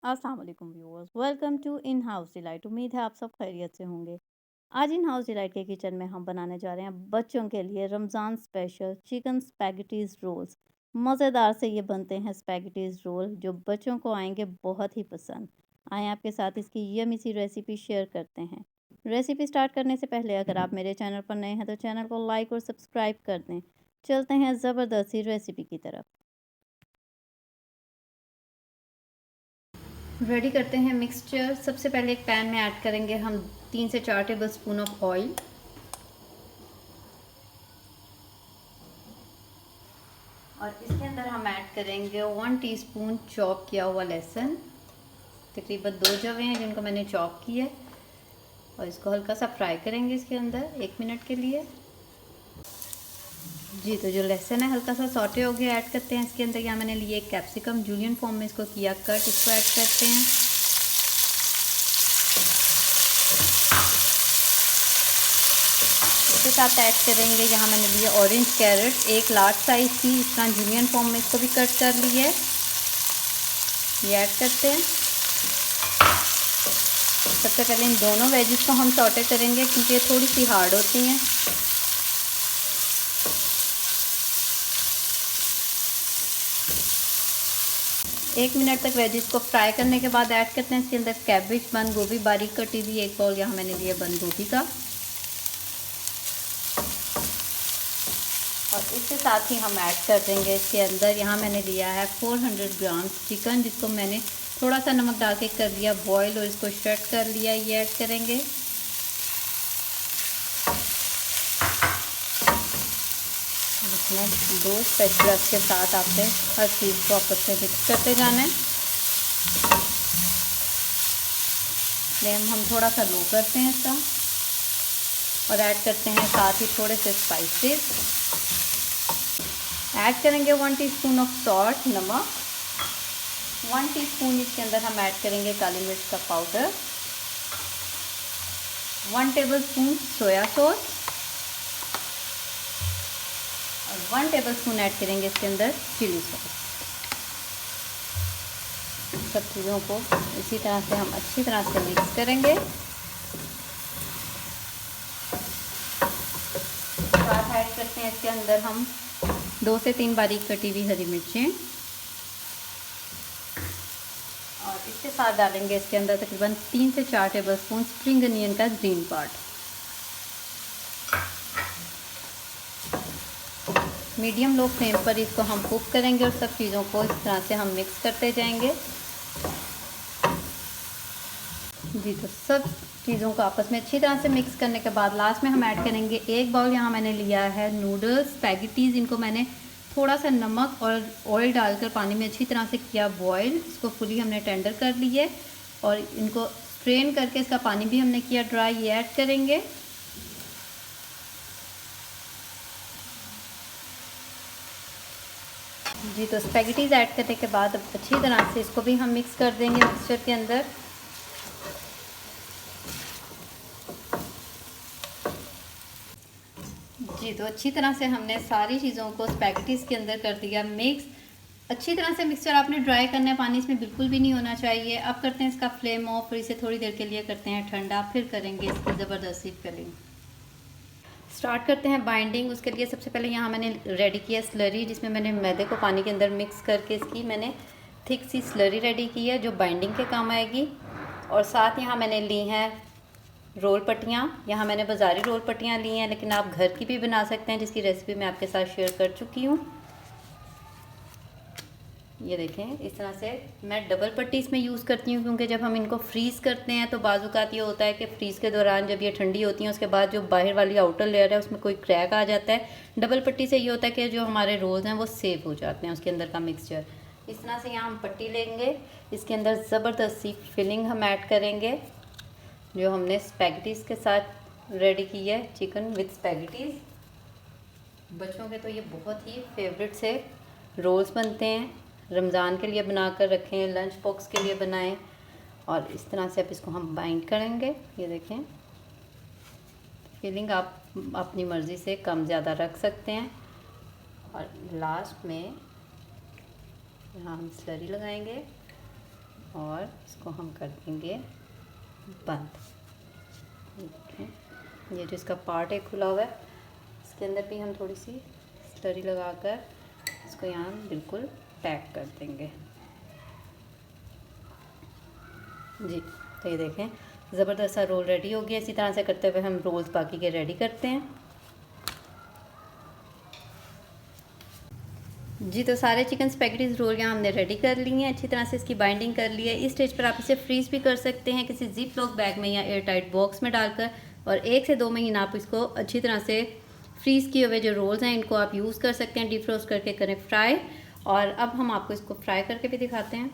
अस्सलाम वालेकुम viewers, welcome to in house delight. उम्मीद है आप सब खैरियत से होंगे। आज इन हाउस डिलाइट के किचन में हम बनाने जा रहे हैं बच्चों के लिए Ramzan special chicken spaghettis rolls. मज़ेदार से ये बनते हैं स्पैगेटीज़ रोल जो बच्चों को आएंगे बहुत ही पसंद। आए आपके साथ इसकी यमी सी रेसिपी शेयर करते हैं। रेसिपी स्टार्ट करने से पहले अगर आप मेरे चैनल पर नए हैं तो चैनल को लाइक और सब्सक्राइब कर दें। चलते हैं ज़बरदस्त सी रेसिपी की तरफ। रेडी करते हैं मिक्सचर। सबसे पहले एक पैन में ऐड करेंगे हम 3 से 4 टेबल स्पून ऑफ ऑयल। और इसके अंदर हम ऐड करेंगे 1 टीस्पून चॉप किया हुआ लहसुन। तकरीबन 2 जवे हैं जिनको मैंने चॉप किया है। और इसको हल्का सा फ्राई करेंगे इसके अंदर 1 मिनट के लिए। जी, तो जो लहसुन है हल्का सा सॉटे हो गया। ऐड करते हैं इसके अंदर, यहाँ मैंने लिए एक कैप्सिकम जूलियन फॉर्म में इसको किया कट, इसको ऐड करते हैं। इसके साथ ऐड करेंगे यहाँ मैंने लिए ऑरेंज कैरेट, एक लार्ज साइज़ की, इस तरह जूलियन फॉर्म में इसको भी कट कर ली है। ये ऐड करते हैं। सबसे पहले इन दोनों वेजिस को हम सॉटे करेंगे क्योंकि ये थोड़ी सी हार्ड होती हैं। एक मिनट तक वेजिस को फ्राई करने के बाद ऐड करते हैं इसके अंदर कैबेज, बंद गोभी बारीक कटी हुई, एक बाउल यहाँ मैंने लिया बंद गोभी का। और इसके साथ ही हम ऐड कर देंगे इसके अंदर, यहाँ मैंने लिया है 400 ग्राम चिकन, जिसको मैंने थोड़ा सा नमक डाल के कर दिया बॉयल और इसको शट कर लिया। ये ऐड करेंगे। इसमें 2 स्पैचुला के साथ आपने हर चीज़ को आपस में मिक्स करते जाना है। फ्लेम हम थोड़ा सा लो करते हैं इसका। और ऐड करते हैं साथ ही थोड़े से स्पाइसेस। ऐड करेंगे 1 टीस्पून ऑफ सॉल्ट, नमक। 1 टीस्पून इसके अंदर हम ऐड करेंगे काली मिर्च का पाउडर। 1 tablespoon soya sauce. और 1 टेबलस्पून ऐड करेंगे इसके अंदर चिली सॉस। सब चीज़ों को इसी तरह से हम अच्छी तरह से मिक्स करेंगे। साथ ऐड करते हैं इसके अंदर हम 2 से 3 बारीक कटी हुई हरी मिर्चें। और इसके साथ डालेंगे इसके अंदर तकरीबन 3 से 4 टेबलस्पून स्प्रिंग अनियन का green part. Medium low flame पर इसको हम कुक करेंगे और सब चीज़ों को इस तरह से हम मिक्स करते जाएंगे। जी, तो सब चीज़ों को आपस में अच्छी तरह से मिक्स करने के बाद लास्ट में हम ऐड करेंगे 1 बाउल यहाँ मैंने लिया है नूडल्स स्पैगेटीज़। इनको मैंने थोड़ा सा नमक और ऑयल डालकर पानी में अच्छी तरह से किया बॉयल। इसको फुली हमने टेंडर कर ली है और इनको स्ट्रेन करके इसका पानी भी हमने किया ड्राई। ये ऐड करेंगे। जी, तो स्पैगेटीज़ ऐड करने के बाद अब अच्छी तरह से इसको भी हम मिक्स कर देंगे मिक्सचर के अंदर। जी, तो अच्छी तरह से हमने सारी चीज़ों को स्पैगेटीज़ के अंदर कर दिया मिक्स। अच्छी तरह से मिक्सचर आपने ड्राई करना है, पानी इसमें बिल्कुल भी नहीं होना चाहिए। अब करते हैं इसका फ्लेम ऑफ और इसे थोड़ी देर के लिए करते हैं ठंडा, फिर करेंगे इसकी ज़बरदस्ती फिलिंग। स्टार्ट करते हैं बाइंडिंग। उसके लिए सबसे पहले यहाँ मैंने रेडी किया स्लरी, जिसमें मैंने मैदे को पानी के अंदर मिक्स करके इसकी मैंने थिक सी स्लरी रेडी की है जो बाइंडिंग के काम आएगी। और साथ यहाँ मैंने ली हैं रोल पट्टियाँ। यहाँ मैंने बाज़ारी रोल पट्टियाँ ली हैं, लेकिन आप घर की भी बना सकते हैं, जिसकी रेसिपी मैं आपके साथ शेयर कर चुकी हूँ। ये देखें, इस तरह से मैं डबल पट्टी इसमें यूज़ करती हूँ क्योंकि जब हम इनको फ्रीज़ करते हैं तो बाज़-औक़ात ये होता है कि फ्रीज़ के दौरान जब ये ठंडी होती हैं उसके बाद जो बाहर वाली आउटर लेयर है उसमें कोई क्रैक आ जाता है। डबल पट्टी से ये होता है कि जो हमारे रोल्स हैं वो सेव हो जाते हैं उसके अंदर का मिक्सचर। इस तरह से यहाँ हम पट्टी लेंगे, इसके अंदर ज़बरदस्त सी फिलिंग हम ऐड करेंगे जो हमने स्पैगेटीज़ के साथ रेडी की है, चिकन विद स्पैगेटीज़। बच्चों के तो ये बहुत ही फेवरेट से रोल्स बनते हैं। रमज़ान के लिए बना कर रखें, लंच बॉक्स के लिए बनाएं। और इस तरह से अब इसको हम बाइंड करेंगे। ये देखें, फिलिंग आप अपनी मर्ज़ी से कम ज़्यादा रख सकते हैं। और लास्ट में यहाँ हम स्लरी लगाएंगे और इसको हम कर देंगे बंद। ठीक है, ये जो इसका पार्ट है खुला हुआ है, इसके अंदर भी हम थोड़ी सी स्लरी लगाकर इसको यहाँ बिल्कुल पैक कर देंगे। जी, तो ये देखें ज़बरदस्त सा रोल रेडी हो गया। इसी तरह से करते हुए हम रोल्स बाकी के रेडी करते हैं। जी, तो सारे चिकन स्पैगेटीज़ रोल यहाँ हमने रेडी कर ली हैं, अच्छी तरह से इसकी बाइंडिंग कर ली है। इस स्टेज पर आप इसे फ्रीज़ भी कर सकते हैं किसी जिप लॉक बैग में या एयर टाइट बॉक्स में डालकर, और 1 से 2 महीना आप इसको अच्छी तरह से फ्रीज़ किए हुए जो रोल्स हैं इनको आप यूज़ कर सकते हैं। डीप रोस्ट करके करें फ्राई। और अब हम आपको इसको फ्राई करके भी दिखाते हैं।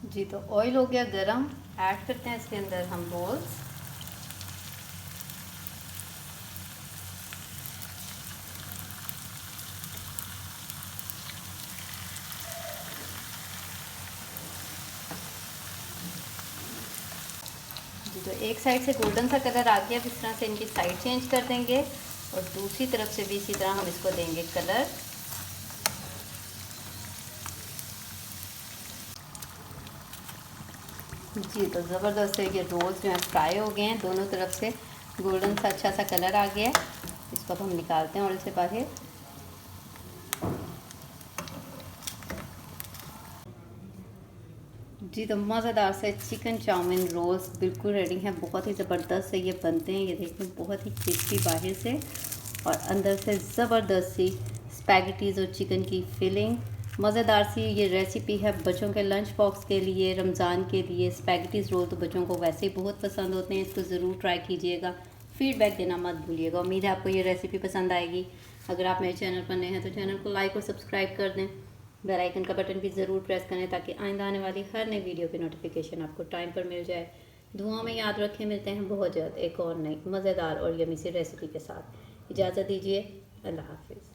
जी, तो ऑयल हो गया गरम, ऐड करते हैं इसके अंदर हम रोल्स। जी, तो एक साइड से गोल्डन सा कलर आ गया, इस तरह से इनकी साइड चेंज कर देंगे और दूसरी तरफ से भी इसी तरह हम इसको देंगे कलर। जी, तो ज़बरदस्त से ये रोल्स जो हैं फ्राई हो गए हैं, दोनों तरफ से गोल्डन सा अच्छा सा कलर आ गया है। इसको अब हम निकालते हैं ऑयल से बाहर। जी, तो मज़ेदार से चिकन चाउमीन रोल्स बिल्कुल रेडी हैं। बहुत ही ज़बरदस्त से ये बनते हैं। ये देखें बहुत ही क्रिस्पी बाहर से और अंदर से ज़बरदस्त सी स्पैगेटीज़ और चिकन की फिलिंग। मज़ेदार सी ये रेसिपी है बच्चों के लंच बॉक्स के लिए, रमज़ान के लिए। स्पैगेटीज़ रोल तो बच्चों को वैसे ही बहुत पसंद होते हैं, इसको ज़रूर ट्राई कीजिएगा। फ़ीडबैक देना मत भूलिएगा। उम्मीद है आपको ये रेसिपी पसंद आएगी। अगर आप मेरे चैनल पर नए हैं तो चैनल को लाइक और सब्सक्राइब कर दें। बेल आइकन का बटन भी ज़रूर प्रेस करें ताकि आइंदा आने वाली हर नई वीडियो की नोटिफिकेशन आपको टाइम पर मिल जाए। दुआ में याद रखें, मिलते हैं बहुत जल्द एक और नई मज़ेदार और यमी सी रेसिपी के साथ। इजाज़त दीजिए, अल्लाह हाफिज़।